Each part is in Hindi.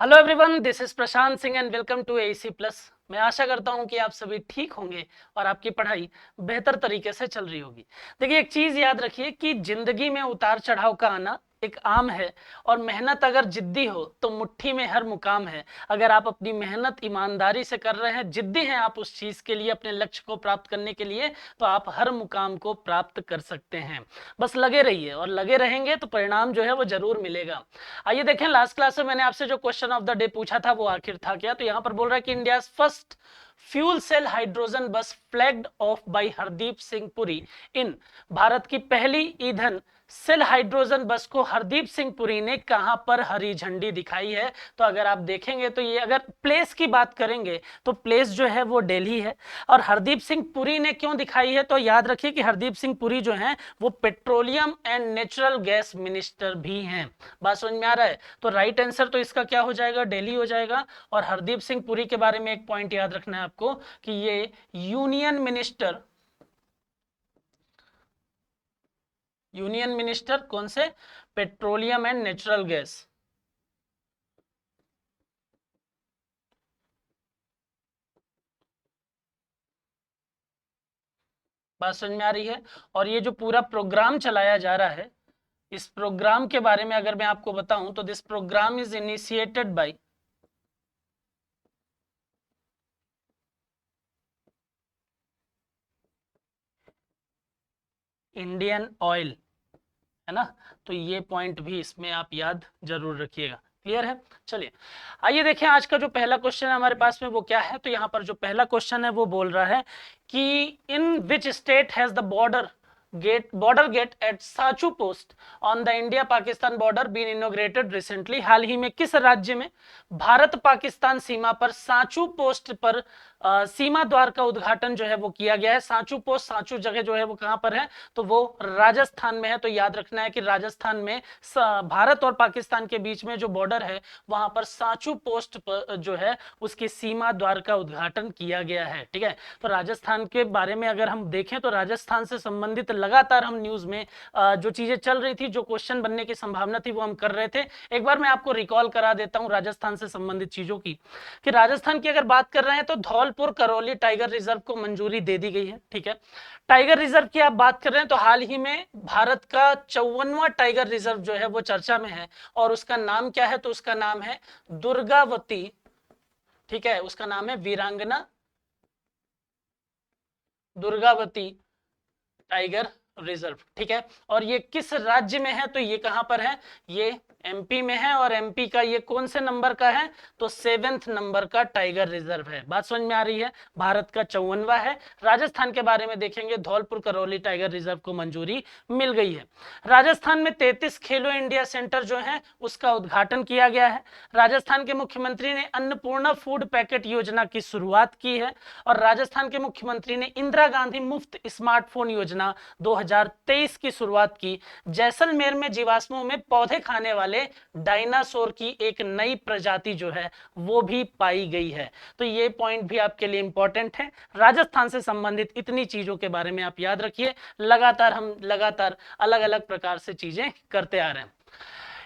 Hello everyone, this is Prashant Singh and welcome to AC plus. मैं आशा करता हूं कि आप सभी ठीक होंगे और आपकी पढ़ाई बेहतर तरीके से चल रही होगी। देखिए, एक चीज याद रखिए कि जिंदगी में उतार चढ़ाव का आना एक आम है और मेहनत अगर जिद्दी हो तो मुट्ठी में हर मुकाम है। अगर आप अपनी मेहनत ईमानदारी से कर रहे हैं, जिद्दी हैं आप उस चीज के लिए, अपने लक्ष्य को प्राप्त करने के लिए, तो आप हर मुकाम को प्राप्त कर सकते हैं। बस लगे रहिए और लगे रहेंगे तो परिणाम जो है वो जरूर मिलेगा। आइए देखें, लास्ट क्लास में मैंने आपसे जो क्वेश्चन ऑफ द डे पूछा था वो आखिर था क्या। तो यहां पर बोल रहा है कि India first fuel cell hydrogen bus flagged off by Hardeep Singh Puri in. भारत की पहली ईंधन सेल हाइड्रोजन बस को हरदीप सिंह पुरी ने कहां पर हरी झंडी दिखाई है। तो अगर आप देखेंगे तो ये, अगर प्लेस की बात करेंगे तो प्लेस जो है वो दिल्ली है। और हरदीप सिंह पुरी ने क्यों दिखाई है, तो याद रखिए कि हरदीप सिंह पुरी जो है वो petroleum and natural gas minister भी हैं। बात समझ में आ रहा है? तो राइट आंसर तो इसका क्या हो जाएगा, दिल्ली हो जाएगा। और हरदीप सिंह पुरी के बारे में एक पॉइंट याद रखना है आपको कि ये यूनियन मिनिस्टर कौन से, पेट्रोलियम एंड नेचुरल गैस। बात समझ में आ रही है? और ये जो पूरा प्रोग्राम चलाया जा रहा है, इस प्रोग्राम के बारे में अगर मैं आपको बताऊं तो this program is initiated by Indian Oil, है ना। तो ये पॉइंट भी इसमें आप याद जरूर रखिएगा। क्लियर है? चलिए आइए देखें, आज का जो पहला क्वेश्चन है हमारे पास में वो क्या है। तो यहाँ पर जो पहला क्वेश्चन है वो बोल रहा है कि in which state has the border gate at Sachu post on the India Pakistan border been inaugurated recently. हाल ही में किस राज्य में भारत पाकिस्तान सीमा पर सांचू पोस्ट पर सीमा द्वार का उद्घाटन जो है वो किया गया है। सांचू पोस्ट, सांचू जगह जो है वो कहां पर है, तो वो राजस्थान में है। तो याद रखना है कि राजस्थान में भारत और पाकिस्तान के बीच में जो बॉर्डर है वहां पर सांचू पोस्ट पर जो है उसकी सीमा द्वार का उद्घाटन किया गया है। ठीक है, तो राजस्थान के बारे में अगर हम देखें तो राजस्थान से संबंधित लगातार हम न्यूज में जो चीजें चल रही थी, जो क्वेश्चन बनने की संभावना थी वो हम कर रहे थे। एक बार मैं आपको रिकॉल करा देता हूं राजस्थान से संबंधित चीजों की, कि राजस्थान की अगर बात कर रहे हैं तो धौलपुर करौली टाइगर रिजर्व को मंजूरी दे दी गई है। ठीक है, टाइगर रिजर्व की आप बात कर रहे हैं तो हाल ही में भारत का 54वां टाइगर रिजर्व जो है वो चर्चा में है और उसका नाम क्या है, तो उसका नाम है दुर्गावती। ठीक है, उसका नाम है वीरांगना दुर्गावती टाइगर रिजर्व। ठीक है, और ये किस राज्य में है, तो ये कहां पर है, ये एमपी में है। और एमपी का ये कौन से नंबर का है, तो 7वें नंबर का टाइगर रिजर्व है। बात समझ में आ रही है? भारत का 54वां है। राजस्थान के बारे में देखेंगे, धौलपुर करौली टाइगर रिजर्व को मंजूरी मिल गई है। राजस्थान में 33 खेलो इंडिया सेंटर जो है उसका उद्घाटन किया गया है। राजस्थान के मुख्यमंत्री ने अन्नपूर्णा फूड पैकेट योजना की शुरुआत की है। और राजस्थान के मुख्यमंत्री ने इंदिरा गांधी मुफ्त स्मार्टफोन योजना 2023 की शुरुआत की। जैसलमेर में जीवाश्मों में पौधे खाने वाले डायनासोर की एक नई प्रजाति जो है वो भी पाई गई है। तो ये पॉइंट भी आपके लिए इंपॉर्टेंट है। राजस्थान से संबंधित इतनी चीजों के बारे में आप याद रखिए। लगातार अलग अलग प्रकार से चीजें करते आ रहे हैं।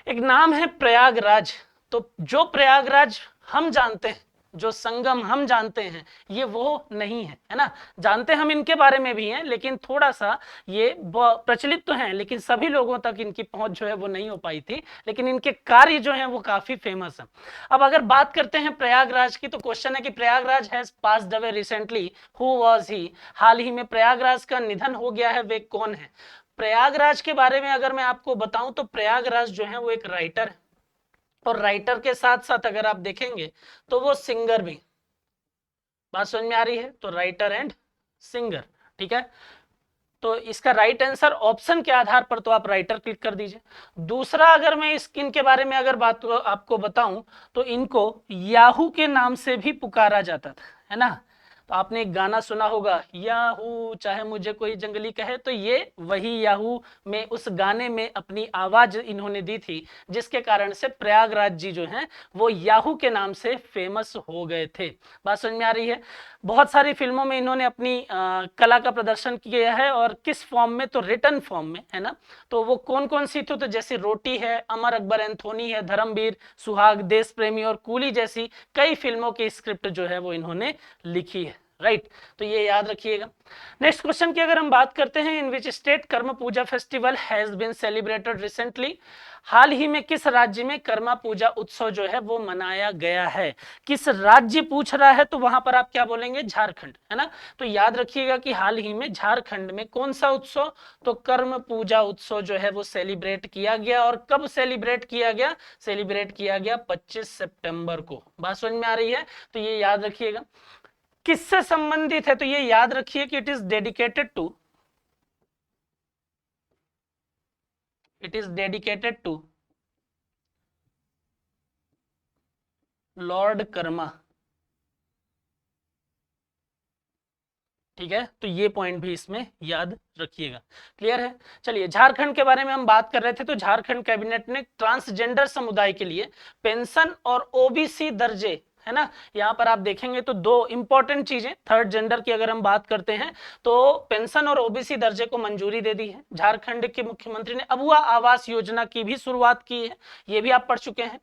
एक नाम है प्रयागराज। तो जो प्रयागराज हम जानते हैं, जो संगम हम जानते हैं, ये वो नहीं है, है ना। जानते हम इनके बारे में भी हैं, लेकिन थोड़ा सा ये प्रचलित तो हैं, लेकिन सभी लोगों तक इनकी पहुंच जो है वो नहीं हो पाई थी। लेकिन इनके कार्य जो हैं वो काफी फेमस है। अब अगर बात करते हैं प्रयागराज की, तो क्वेश्चन है कि Prayagraj has passed away recently, who was he. हाल ही में प्रयागराज का निधन हो गया है, वे कौन है। प्रयागराज के बारे में अगर मैं आपको बताऊं तो प्रयागराज जो है वो एक राइटर है। और राइटर के साथ साथ अगर आप देखेंगे तो वो सिंगर भी। बात समझ में आ रही है? तो राइटर एंड सिंगर। ठीक है, तो इसका राइट आंसर ऑप्शन के आधार पर तो आप राइटर क्लिक कर दीजिए। दूसरा, अगर मैं इनके बारे में अगर बात आपको बताऊं तो इनको याहू के नाम से भी पुकारा जाता था, है ना। तो आपने एक गाना सुना होगा, याहू चाहे मुझे कोई जंगली कहे, तो ये वही याहू में उस गाने में अपनी आवाज इन्होंने दी थी, जिसके कारण से प्रयागराज जी जो हैं वो याहू के नाम से फेमस हो गए थे। बात समझ में आ रही है? बहुत सारी फिल्मों में इन्होंने अपनी कला का प्रदर्शन किया है, और किस फॉर्म में, तो रिटर्न फॉर्म में, है ना। तो वो कौन कौन सी थी, तो जैसे रोटी है, अमर अकबर एंथोनी है, धर्मवीर, सुहाग, देश प्रेमी और कूली जैसी कई फिल्मों की स्क्रिप्ट जो है वो इन्होंने लिखी है। राइट, तो ये याद रखिएगा। नेक्स्ट क्वेश्चन की अगर हम बात करते हैं, इन which state Karma Puja festival has been celebrated recently, हाल ही में किस राज्य में कर्मा पूजा उत्सव जो है वो मनाया गया है। किस राज्य पूछ रहा है, तो वहां पर आप क्या बोलेंगे, झारखंड, है ना। तो याद रखिएगा कि हाल ही में झारखंड में कौन सा उत्सव, तो कर्म पूजा उत्सव जो है वो सेलिब्रेट किया गया। और कब सेलिब्रेट किया गया, सेलिब्रेट किया गया 25 सितंबर को। बात समझ में आ रही है? तो ये याद रखिएगा। किससे संबंधित है, तो ये याद रखिए कि it is dedicated to lord Karma. ठीक है, तो ये पॉइंट भी इसमें याद रखिएगा। क्लियर है? चलिए, झारखंड के बारे में हम बात कर रहे थे, तो झारखंड कैबिनेट ने ट्रांसजेंडर समुदाय के लिए पेंशन और ओबीसी दर्जे, है ना, यहाँ पर आप देखेंगे तो दो इंपॉर्टेंट चीजें, थर्ड जेंडर की अगर हम बात करते हैं तो पेंशन और ओबीसी दर्जे को मंजूरी दे दी है। झारखंड के मुख्यमंत्री ने अबुआ आवास योजना की भी शुरुआत की है, ये भी आप पढ़ चुके हैं।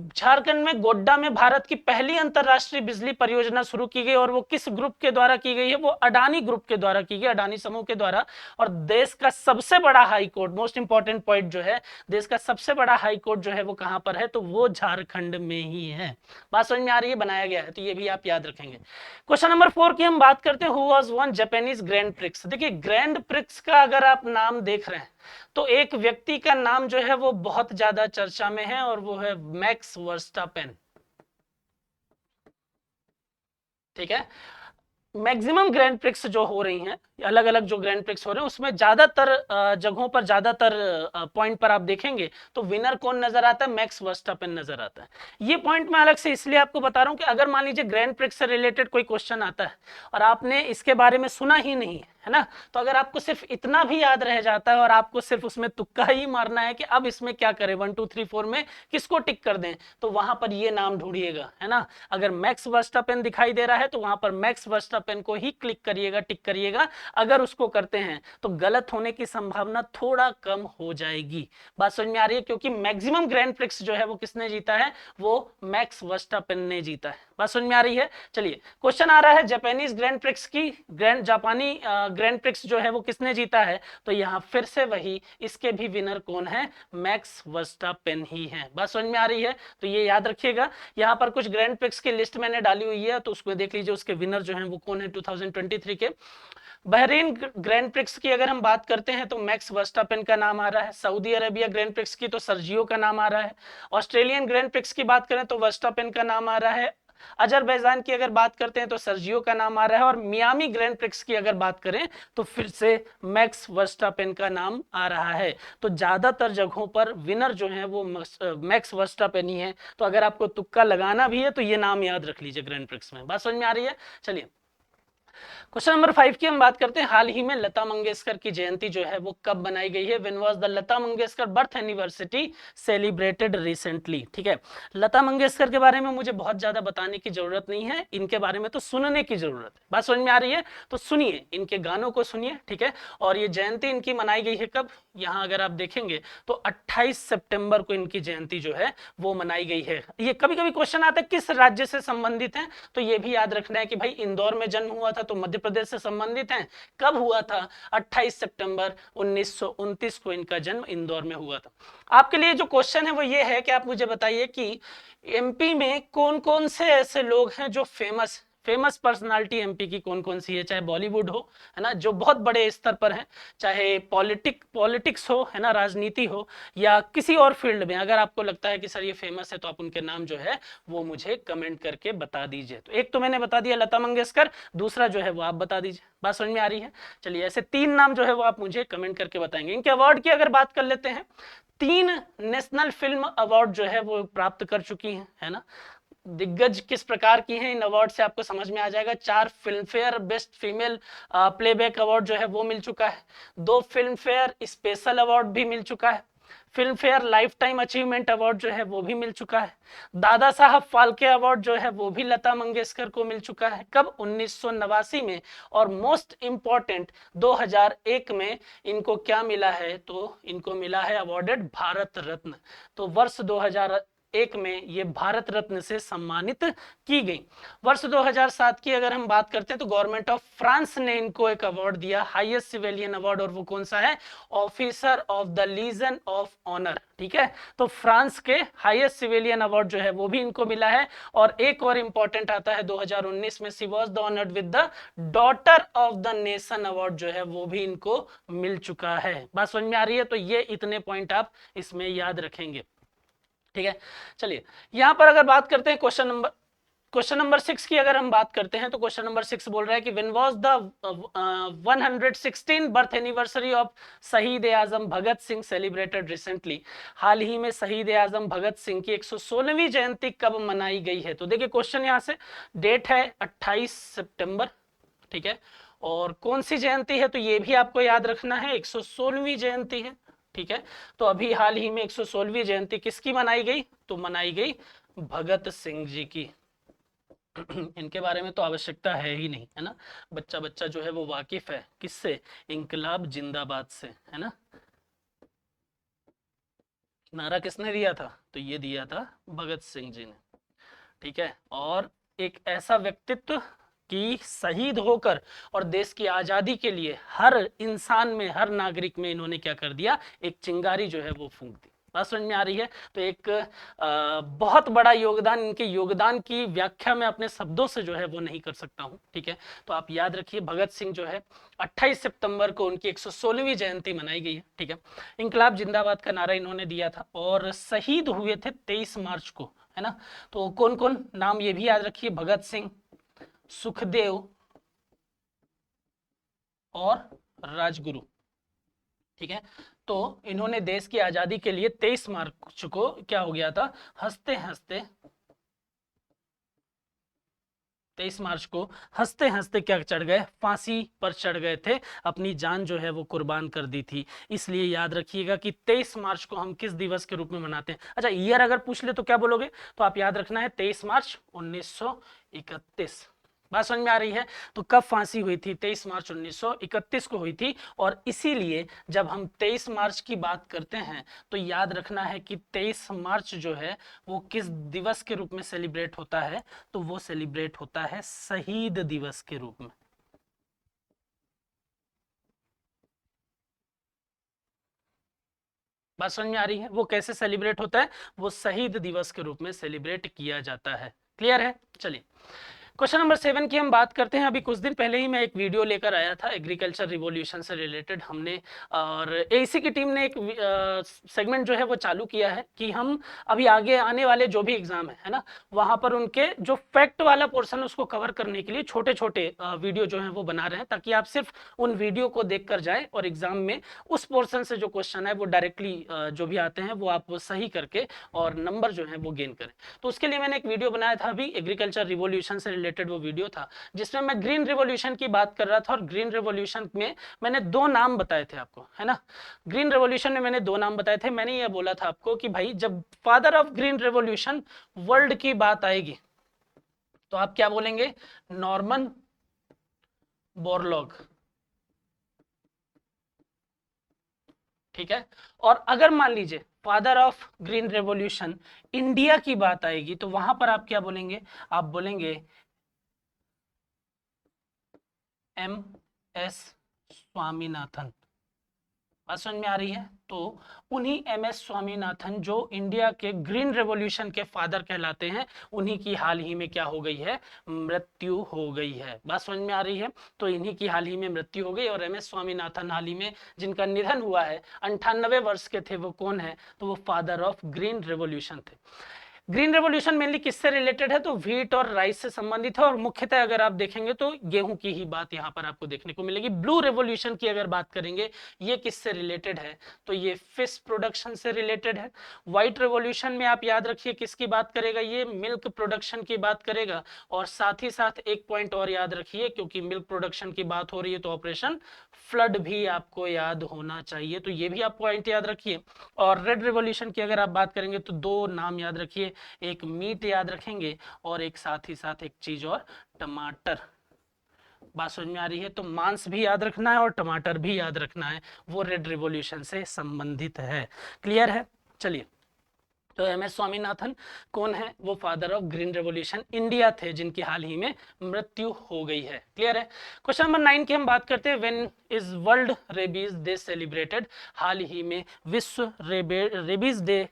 झारखंड में गोड्डा में भारत की पहली अंतरराष्ट्रीय बिजली परियोजना शुरू की गई, और वो किस ग्रुप के द्वारा की गई है, वो अडानी ग्रुप के द्वारा की गई, अडानी समूह के द्वारा। और देश का सबसे बड़ा high court, most important point जो है, देश का सबसे बड़ा हाई कोर्ट जो है वो कहां पर है, तो वो झारखंड में ही है। बात समझ में आ रही है? बनाया गया है, तो ये भी आप याद रखेंगे। क्वेश्चन नंबर 4 की हम बात करते हैं, who was one Japanese grand prix. देखिए, ग्रैंड प्रिक्स का अगर आप नाम देख रहे हैं तो एक व्यक्ति का नाम जो है वो बहुत ज्यादा चर्चा में है, और वो है मैक्स वर्स्टापेन। ठीक है, मैक्सिमम ग्रैंड प्रिक्स जो हो रही हैं, अलग अलग जो ग्रैंड प्रिक्स हो रहे हैं, उसमें ज्यादातर जगहों पर, ज्यादातर पॉइंट पर आप देखेंगे तो विनर कौन नजर आता है, मैक्स वर्स्टापेन नजर आता है। ये पॉइंट मैं अलग से इसलिए आपको बता रहा हूं कि अगर मान लीजिए ग्रैंड प्रिक्स से रिलेटेड कोई क्वेश्चन आता है और आपने इसके बारे में सुना ही नहीं, है ना, तो अगर आपको सिर्फ इतना भी याद रह जाता है और आपको सिर्फ उसमें तुक्का ही मारना है कि अब इसमें क्या करें, 1 2 3 4 में किसको टिक कर दें, तो वहां पर ये नाम ढूंढिएगा, है ना। अगर मैक्स वर्स्टापेन दिखाई दे रहा है तो वहां पर मैक्स वर्स्टापेन को ही क्लिक करिएगा, टिक करिएगा। अगर उसको करते हैं तो गलत होने की संभावना थोड़ा कम हो जाएगी। बात समझ में आ रही है? क्योंकि मैक्सिमम ग्रैंड प्रिक्स जो है वो किसने जीता है, वो मैक्स वर्स्टापेन ने जीता है। बात समझ में आ रही है? चलिए, क्वेश्चन आ रहा है जापानीज ग्रैंड प्रिक्स की, जापानी ग्रैंड प्रिक्स जो है वो किसने जीता है, तो यहां फिर से वही, इसके भी विनर कौन है, मैक्स वर्स्टापेन ही है। बात समझ में आ रही है? तो ये याद रखिएगा। यहां पर कुछ ग्रैंड प्रिक्स की लिस्ट मैंने डाली हुई है, तो उसको देख लीजिए, उसके विनर जो है वो कौन है 2023 के। बहरीन ग्रैंड प्रिक्स की अगर हम बात करते हैं तो मैक्स वर्स्टापेन का नाम आ रहा है। सऊदी अरेबिया ग्रैंड प्रिक्स की तो सर्जियो का नाम आ रहा है। ऑस्ट्रेलियन ग्रैंड प्रिक्स की बात करें तो वर्स्टापेन का नाम आ रहा है। अजरबैजान की अगर बात करते हैं तो सर्जियो का नाम आ रहा है। और मियामी ग्रैंड प्रिक्स की अगर बात करें तो फिर से मैक्स वर्स्टापेन का नाम आ रहा है। तो ज्यादातर जगहों पर विनर जो है वो मैक्स वर्स्टापेन ही है। तो अगर आपको तुक्का लगाना भी है तो ये नाम याद रख लीजिए ग्रैंड प्रिक्स में। बात समझ में आ रही है? चलिए, क्वेश्चन नंबर 5 की हम बात करते हैं, हाल ही में लता मंगेशकर की जयंती जो है वो कब बनाई गई है। When was the Lata Mangeshkar birth anniversary celebrated recently. ठीक है, लता मंगेशकर के बारे में मुझे बहुत ज्यादा बताने की जरूरत नहीं है, इनके बारे में तो सुनने की जरूरत है। बात समझ में आ रही है? तो सुनिए, इनके गानों को सुनिए। ठीक है, और ये जयंती इनकी मनाई गई है कब, यहाँ अगर आप देखेंगे तो 28 सितंबर को इनकी जयंती जो है वो मनाई गई है। ये कभी कभी क्वेश्चन आता है किस राज्य से संबंधित है, तो ये भी याद रखना है कि भाई इंदौर में जन्म हुआ था तो मध्य प्रदेश से संबंधित हैं। कब हुआ था, 28 सितंबर 1929 को इनका जन्म इंदौर में हुआ था। आपके लिए जो क्वेश्चन है वो ये है कि आप मुझे बताइए कि एमपी में कौन कौन से ऐसे लोग हैं जो फेमस पर्सनालिटी एमपी की कौन कौन सी है, चाहे बॉलीवुड हो, है ना, जो बहुत बड़े स्तर पर है, चाहे पॉलिटिक्स हो, है ना, राजनीति हो, या किसी और फील्ड में। अगर आपको लगता है कि सर ये फेमस है तो आप उनके नाम जो है वो मुझे कमेंट करके बता दीजिए। तो एक तो मैंने बता दिया लता मंगेशकर, दूसरा जो है वो आप बता दीजिए। बात समझ में आ रही है? चलिए, ऐसे 3 नाम जो है वो आप मुझे कमेंट करके बताएंगे। इनके अवार्ड की अगर बात कर लेते हैं, 3 नेशनल फिल्म अवार्ड जो है वो प्राप्त कर चुकी हैं, है ना। दिग्गज किस प्रकार की हैं इन अवार्ड से आपको समझ में आ जाएगा। 4 film fair best female playback award जो है वो मिल चुका है, 2 फिल्म फेयर स्पेशल अवार्ड भी मिल चुका है, film fair life time achievement award जो है वो भी मिल चुका है, दादा साहब फाल्के अवार्ड जो है वो भी लता मंगेशकर को मिल चुका है, कब 1989 में, और मोस्ट इंपॉर्टेंट 2001 में इनको क्या मिला है, तो इनको मिला है अवॉर्डेड भारत रत्न। तो वर्ष 2001 में ये भारत रत्न से सम्मानित की गई। वर्ष 2007 की अगर हम बात करते हैं तो गवर्नमेंट ऑफ फ्रांस ने इनको एक अवार्ड दिया, हाईएस्ट सिविलियन अवार्ड, और वो कौन सा है, officer of the Legion of Honour. ठीक है, तो फ्रांस के हाईएस्ट सिविलियन अवार्ड जो है वो भी इनको मिला है। और एक और इंपॉर्टेंट आता है 2019 में, she was the honoured with the daughter of the nation award जो है वो भी इनको मिल चुका है। बात समझ में आ रही है? तो ये इतने पॉइंट आप इसमें याद रखेंगे। ठीक है, चलिए यहां पर अगर बात करते हैं क्वेश्चन नंबर 6 की अगर हम बात करते हैं तो क्वेश्चन नंबर 6 बोल रहा है कि when was the 116 birth anniversary of शहीद आजम भगत सिंह सेलिब्रेटेड रिसेंटली। हाल ही में शहीद आजम भगत सिंह की 116वीं जयंती कब मनाई गई है? तो देखिए क्वेश्चन यहां से डेट है 28 सितंबर। ठीक है, और कौन सी जयंती है तो ये भी आपको याद रखना है, 116वीं जयंती है। ठीक है, तो अभी हाल ही में 116वीं जयंती किसकी मनाई गई? तो मनाई गई भगत सिंह जी की। इनके बारे में तो आवश्यकता है ही नहीं, है ना, बच्चा बच्चा जो है वो वाकिफ है किससे, इंकलाब जिंदाबाद से, है ना। नारा किसने दिया था? तो ये दिया था भगत सिंह जी ने। ठीक है, और एक ऐसा व्यक्तित्व कि शहीद होकर और देश की आजादी के लिए हर इंसान में, हर नागरिक में इन्होंने क्या कर दिया, एक चिंगारी जो है वो फूंक दी। बात समझ में आ रही है? तो एक बहुत बड़ा योगदान, इनके योगदान की व्याख्या मैं अपने शब्दों से जो है वो नहीं कर सकता हूं। ठीक है, तो आप याद रखिए भगत सिंह जो है 28 सितंबर को उनकी 116वीं जयंती मनाई गई है। ठीक है, इंकलाब जिंदाबाद का नारा इन्होंने दिया था और शहीद हुए थे 23 मार्च को, है ना। तो कौन कौन नाम ये भी याद रखिए, भगत सिंह, सुखदेव और राजगुरु। ठीक है, तो इन्होंने देश की आजादी के लिए 23 मार्च को क्या हो गया था, हंसते हंसते 23 मार्च को हंसते हंसते क्या चढ़ गए, फांसी पर चढ़ गए थे, अपनी जान जो है वो कुर्बान कर दी थी। इसलिए याद रखिएगा कि 23 मार्च को हम किस दिवस के रूप में मनाते हैं। अच्छा, ईयर अगर पूछ ले तो क्या बोलोगे? तो आप याद रखना है 23 मार्च 1931। बात समझ में आ रही है? तो कब फांसी हुई थी? 23 मार्च 1931 को हुई थी। और इसीलिए जब हम 23 मार्च की बात करते हैं तो याद रखना है कि 23 मार्च जो है वो किस दिवस के रूप में सेलिब्रेट होता है? तो वो सेलिब्रेट होता है शहीद दिवस के रूप में। बात समझ में आ रही है? वो कैसे सेलिब्रेट होता है? वो शहीद दिवस के रूप में सेलिब्रेट किया जाता है। क्लियर है? चलिए क्वेश्चन नंबर 7 की हम बात करते हैं। अभी कुछ दिन पहले ही मैं एक वीडियो लेकर आया था एग्रीकल्चर रिवॉल्यूशन से रिलेटेड हमने, और एसी की टीम ने एक सेगमेंट जो है वो चालू किया है कि हम अभी आगे आने वाले जो भी एग्जाम है ना, वहां पर उनके जो फैक्ट वाला पोर्शन है उसको कवर करने के लिए छोटे छोटे वीडियो जो है वो बना रहे हैं, ताकि आप सिर्फ उन वीडियो को देख कर जाए और एग्जाम में उस पोर्शन से जो क्वेश्चन है वो डायरेक्टली जो भी आते हैं वो आप सही करके और नंबर जो है वो गेन करें। तो उसके लिए मैंने एक वीडियो बनाया था अभी, एग्रीकल्चर रिवॉल्यूशन से रिलेटेड वो वीडियो था, जिसमें मैं ग्रीन रिवॉल्यूशन की बात कर रहा था। और ग्रीन रिवॉल्यूशन में मैंने 2 नाम बताए थे आपको, है ना। ग्रीन रिवॉल्यूशन में मैंने 2 नाम बताए थे। मैंने ये बोला था आपको कि भाई जब father of green revolution world की बात आएगी तो आप क्या बोलेंगे? Norman Borlaug. ठीक है, और अगर मान लीजिए father of green revolution India की बात आएगी तो वहां पर आप क्या बोलेंगे? आप बोलेंगे एम एस स्वामीनाथन। बात समझ में आ रही है? तो उन्हीं एम एस स्वामीनाथन जो इंडिया के ग्रीन रेवोल्यूशन के फादर कहलाते हैं, उन्हीं की हाल ही में क्या हो गई है? मृत्यु हो गई है। बात समझ में आ रही है? तो इन्हीं की हाल ही में मृत्यु हो गई। और एम एस स्वामीनाथन हाल ही में जिनका निधन हुआ है, 98 वर्ष के थे, वो कौन है? तो वो फादर ऑफ ग्रीन रेवोल्यूशन थे। ग्रीन रेवोल्यूशन मेनली किससे रिलेटेड है, तो व्हीट और राइस से संबंधित है, और मुख्यतः अगर आप देखेंगे तो गेहूं की ही बात यहां पर आपको देखने को मिलेगी। ब्लू रेवोल्यूशन की अगर बात करेंगे, ये किससे रिलेटेड है, तो ये फिश प्रोडक्शन से रिलेटेड है। व्हाइट रेवोल्यूशन में आप याद रखिए किसकी बात करेगा, ये मिल्क प्रोडक्शन की बात करेगा। और साथ ही साथ एक पॉइंट और याद रखिए, क्योंकि मिल्क प्रोडक्शन की बात हो रही है तो ऑपरेशन फ्लड भी आपको याद होना चाहिए, तो ये भी आप पॉइंट याद रखिए। और रेड रेवोल्यूशन की अगर आप बात करेंगे तो दो नाम याद रखिए, एक मीट याद रखेंगे और एक साथ ही साथ एक चीज और, टमाटर। बात समझ में आ रही है, तो मांस भी याद रखना है और टमाटर भी याद रखना है, वो रेड रिवॉल्यूशन से संबंधित है। क्लियर है, चलिए। तो एम एस स्वामीनाथन कौन है, वो father of green revolution India थे, जिनकी हाल ही में मृत्यु हो गई है। क्लियर है। क्वेश्चन नंबर 9 की हम बात करते हैं, when is world rabies day celebrated, हाल ही में विश्व रेबीज डे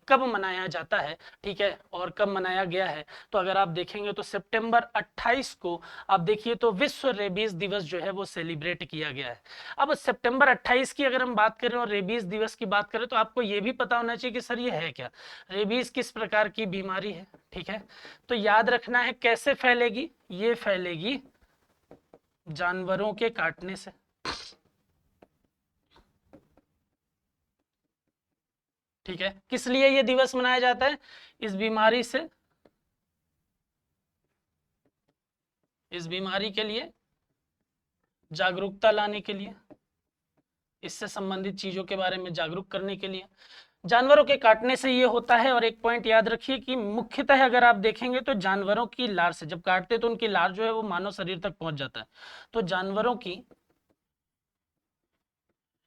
कब मनाया जाता है, ठीक है, और कब मनाया गया है, तो अगर आप देखेंगे तो सितंबर 28 को आप देखिए तो विश्व रेबीज दिवस जो है वो सेलिब्रेट किया गया है। अब सितंबर 28 की अगर हम बात करें और रेबीज दिवस की बात करें, तो आपको ये भी पता होना चाहिए कि सर ये है क्या, रेबीज किस प्रकार की बीमारी है, ठीक है। तो याद रखना है कैसे फैलेगी, ये फैलेगी जानवरों के काटने से। ठीक है, किस लिए ये दिवस मनाया जाता है, इस बीमारी से, इस बीमारी के लिए जागरूकता लाने के लिए, इससे संबंधित चीजों के बारे में जागरूक करने के लिए जानवरों के काटने से ये होता है। और एक पॉइंट याद रखिए कि मुख्यतः अगर आप देखेंगे तो जानवरों की लार से जब काटते तो उनकी लार जो है वो मानव शरीर तक पहुंच जाता है, तो जानवरों की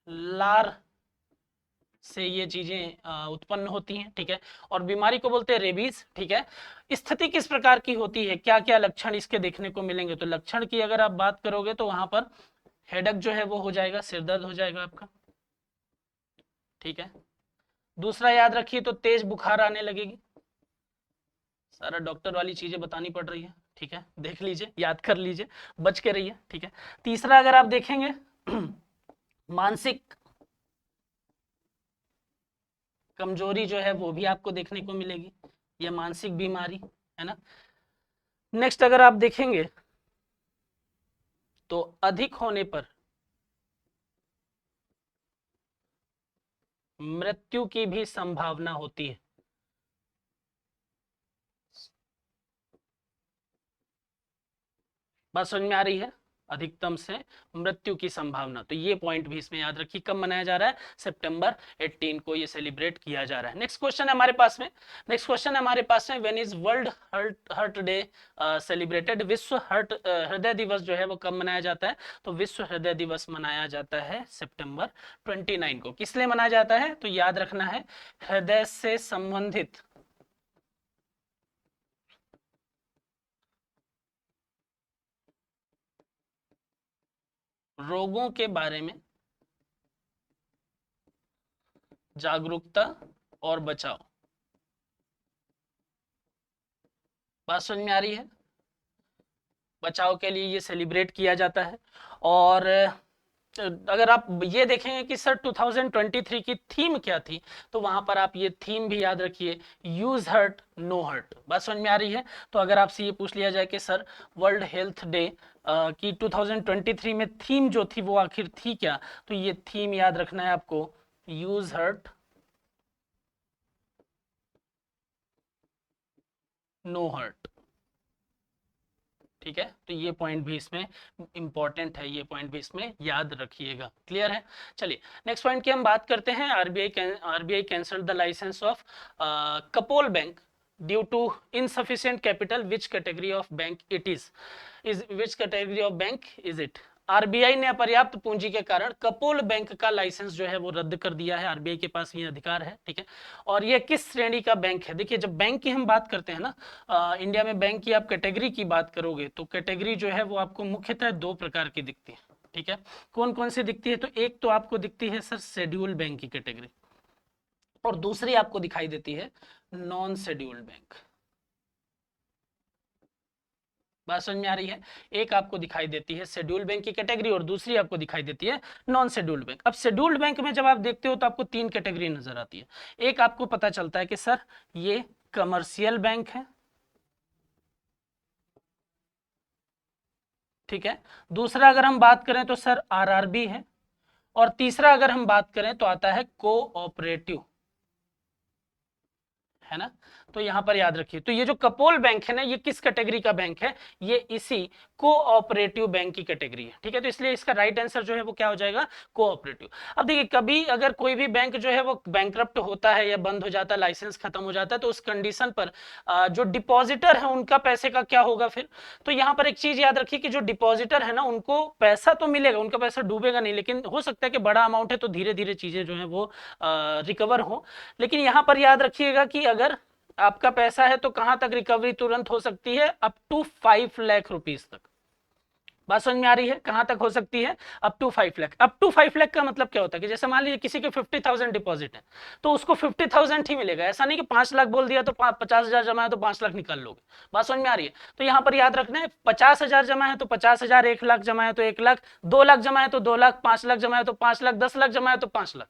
लार से ये चीजें उत्पन्न होती हैं, ठीक है। और बीमारी को बोलते हैं रेबीज, ठीक है। स्थिति किस प्रकार की होती है, क्या क्या लक्षण इसके देखने को मिलेंगे, तो लक्षण की अगर आप बात करोगे तो वहां पर हेडक जो है वो हो जाएगा, सिर दर्द हो जाएगा आपका, ठीक है। दूसरा याद रखिए तो तेज बुखार आने लगेगी, सारा डॉक्टर वाली चीजें बतानी पड़ रही है, ठीक है, देख लीजिए, याद कर लीजिए, बच के रहिए, ठीक है। तीसरा अगर आप देखेंगे मानसिक कमजोरी जो है वो भी आपको देखने को मिलेगी, ये मानसिक बीमारी है ना। नेक्स्ट अगर आप देखेंगे तो अधिक होने पर मृत्यु की भी संभावना होती है। बात समझ में आ रही है, अधिकतम से मृत्यु की संभावना, तो ये पॉइंट भी इसमें याद रखिए। कब मनाया जा रहा है, सितंबर 18 को ये सेलिब्रेट किया जा रहा है। नेक्स्ट क्वेश्चन है हमारे पास में, when is world heart day celebrated, विश्व हृदय दिवस जो है वो कब मनाया जाता है, तो विश्व हृदय दिवस मनाया जाता है सितंबर 29 को। किस लिए मनाया जाता है, तो याद रखना है हृदय से संबंधित रोगों के बारे में जागरूकता और बचाव। बात समझ में आ रही है, बचाव के लिए ये सेलिब्रेट किया जाता है। और अगर आप ये देखेंगे कि सर 2023 की थीम क्या थी, तो वहां पर आप ये थीम भी याद रखिए, यूज हर्ट नो हर्ट। बात समझ में आ रही है, तो अगर आपसे ये पूछ लिया जाए कि सर वर्ल्ड हेल्थ डे की 2023 में थीम जो थी वो आखिर थी क्या, तो ये थीम याद रखना है आपको, यूज हर्ट नो हर्ट, ठीक है। तो ये पॉइंट भी इसमें इंपॉर्टेंट है, ये पॉइंट भी इसमें याद रखिएगा। क्लियर है, चलिए नेक्स्ट पॉइंट की हम बात करते हैं। RBI cancelled the licence of Kapol bank due to insufficient capital, which category of bank it is which category of bank is it. RBI ने अपर्याप्त पूंजी के कारण कपोल बैंक का लाइसेंस जो है वो रद्द कर दिया है, आरबीआई के पास ये अधिकार है, ठीक है। और ये किस श्रेणी का बैंक है, देखिए जब बैंक की हम बात करते हैं ना, इंडिया में बैंक की आप कैटेगरी की बात करोगे तो कैटेगरी जो है वो आपको मुख्यतः दो प्रकार की दिखती है, ठीक है। कौन कौन सी दिखती है, तो एक तो आपको दिखती है सर शेड्यूल बैंक की कैटेगरी, और दूसरी आपको दिखाई देती है नॉन शेड्यूल्ड बैंक। बात समझ में आ रही है, एक आपको दिखाई देती है शेड्यूल्ड बैंक की कैटेगरी और दूसरी आपको दिखाई देती है नॉन शेड्यूल्ड बैंक। अब शेड्यूल्ड बैंक में जब आप देखते हो तो आपको तीन कैटेगरी नजर आती है। एक आपको पता चलता है कि सर ये कमर्शियल बैंक है, ठीक है। दूसरा अगर हम बात करें तो सर आरआरबी है, और तीसरा अगर हम बात करें तो आता है कोऑपरेटिव, है ना। तो यहां पर याद रखिए, तो ये जो कपोल बैंक है ना, ये किस कैटेगरी का बैंक है, ये इसी कोऑपरेटिव बैंक की कैटेगरी है, ठीक है। तो इसलिए इसका राइट आंसर जो है वो क्या हो जाएगा, कोऑपरेटिव। अब देखिए, कभी अगर कोई भी बैंक जो है वो बैंकरप्ट होता है या बंद हो जाता है, लाइसेंस खत्म हो जाता है, तो उस कंडीशन पर जो डिपॉजिटर है उनका पैसे का क्या होगा फिर। तो यहाँ पर एक चीज याद रखिए कि जो डिपॉजिटर है ना, उनको पैसा तो मिलेगा, उनका पैसा डूबेगा नहीं, लेकिन हो सकता है कि बड़ा अमाउंट है तो धीरे धीरे चीजें जो है वो रिकवर हो। लेकिन यहां पर याद रखिएगा कि अगर आपका पैसा है तो कहां तक रिकवरी तुरंत हो सकती है, अप टू 5 लाख रुपीस तक। बात समझ में आ रही है, कहां तक हो सकती है, up to 5 lakh. Up to 5 lakh का मतलब क्या होता है कि जैसे मान लीजिए किसी के 50,000 डिपॉजिट है, तो उसको 50,000 ही मिलेगा, ऐसा नहीं कि 5 लाख बोल दिया तो 50,000 जमा है तो 5 लाख निकाल लोगे। बात समझ में आ रही है। तो यहां पर याद रखना है, 50,000 जमा है तो 50,000, 1 लाख जमा है तो 1 लाख, 2 लाख जमा है तो 2 लाख, 5 लाख जमा है तो 5 लाख, 10 लाख जमा है तो 5 लाख।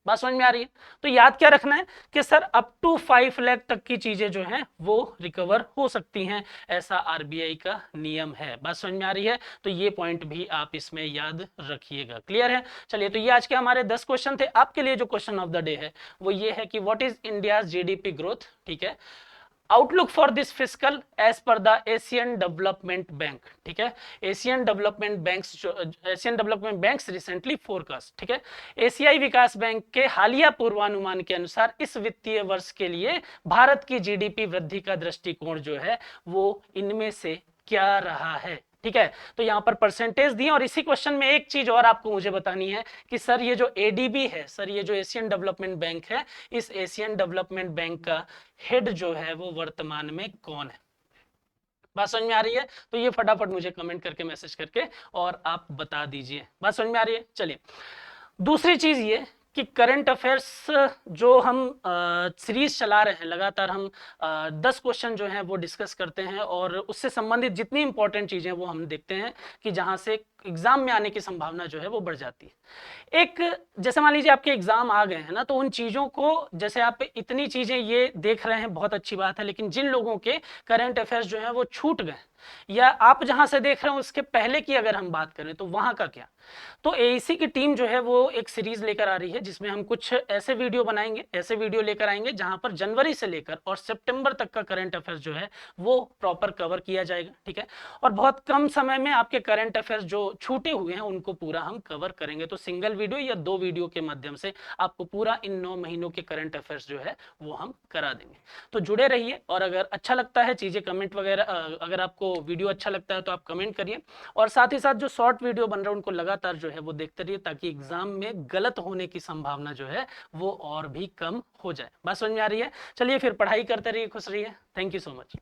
बात समझ में आ रही है। तो याद क्या रखना है कि सर अप टू 5 लाख तक की चीजें जो हैं वो रिकवर हो सकती हैं, ऐसा आरबीआई का नियम है। बात समझ में आ रही है। तो ये पॉइंट भी आप इसमें याद रखिएगा। क्लियर है। चलिए, तो ये आज के हमारे 10 क्वेश्चन थे। आपके लिए जो क्वेश्चन ऑफ द डे है वो ये है कि what is India's GDP growth, ठीक है, outlook for this fiscal as per the Asian Development Bank, ठीक है। Asian Development Bank's recently forecast, ठीक है। एशियाई विकास बैंक के हालिया पूर्वानुमान के अनुसार इस वित्तीय वर्ष के लिए भारत की जीडीपी वृद्धि का दृष्टिकोण जो है वो इनमें से क्या रहा है, ठीक है। तो यहां पर परसेंटेज दिए, और इसी क्वेश्चन में एक चीज और आपको मुझे बतानी है कि सर ये जो एडीबी है, सर ये जो एशियन डेवलपमेंट बैंक है, इस एशियन डेवलपमेंट बैंक का हेड जो है वो वर्तमान में कौन है। बात समझ में आ रही है। तो ये फटाफट मुझे कमेंट करके, मैसेज करके और आप बता दीजिए। बात समझ में आ रही है। चलिए, दूसरी चीज ये कि करंट अफेयर्स जो हम सीरीज चला रहे हैं, लगातार हम 10 क्वेश्चन जो हैं वो डिस्कस करते हैं, और उससे संबंधित जितनी इंपॉर्टेंट चीजें वो हम देखते हैं कि जहां से एग्जाम में आने की संभावना जो है वो बढ़ जाती है। एक, जैसे मान लीजिए आपके एग्जाम आ गए हैं ना, तो उन चीजों को, जैसे आप इतनी चीजें ये देख रहे हैं बहुत अच्छी बात है, लेकिन जिन लोगों के करंट अफेयर्स जो है वो छूट गए, या आप जहां से देख रहे हैं उसके पहले की अगर हम बात करें तो वहां का क्या। तो एईसी की टीम जो है वो एक सीरीज लेकर आ रही है, जिसमें हम कुछ ऐसे वीडियो बनाएंगे, ऐसे वीडियो लेकर आएंगे जहां पर जनवरी से लेकर और सितंबर तक का करंट अफेयर्स जो है वो प्रॉपर कवर किया जाएगा, ठीक है। और बहुत कम समय में आपके करंट अफेयर्स जो छूटे हुए हैं उनको पूरा हम कवर करेंगे। तो सिंगल वीडियो या 2 वीडियो के माध्यम से आपको पूरा इन 9 महीनों के करंट अफेयर्स जो है वो हम करा देंगे। तो जुड़े रहिए, और अगर अच्छा लगता है चीजें, कमेंट वगैरह, अगर आपको वीडियो अच्छा लगता है तो आप कमेंट करिए, और साथ ही साथ जो शॉर्ट वीडियो बन रहा है उनको लगातार जो है वो देखते रहिए, ताकि एग्जाम में गलत होने की संभावना जो है वो और भी कम हो जाए। बात समझ में आ रही है। चलिए फिर पढ़ाई करते रहिए, खुश रहिए। Thank you so much.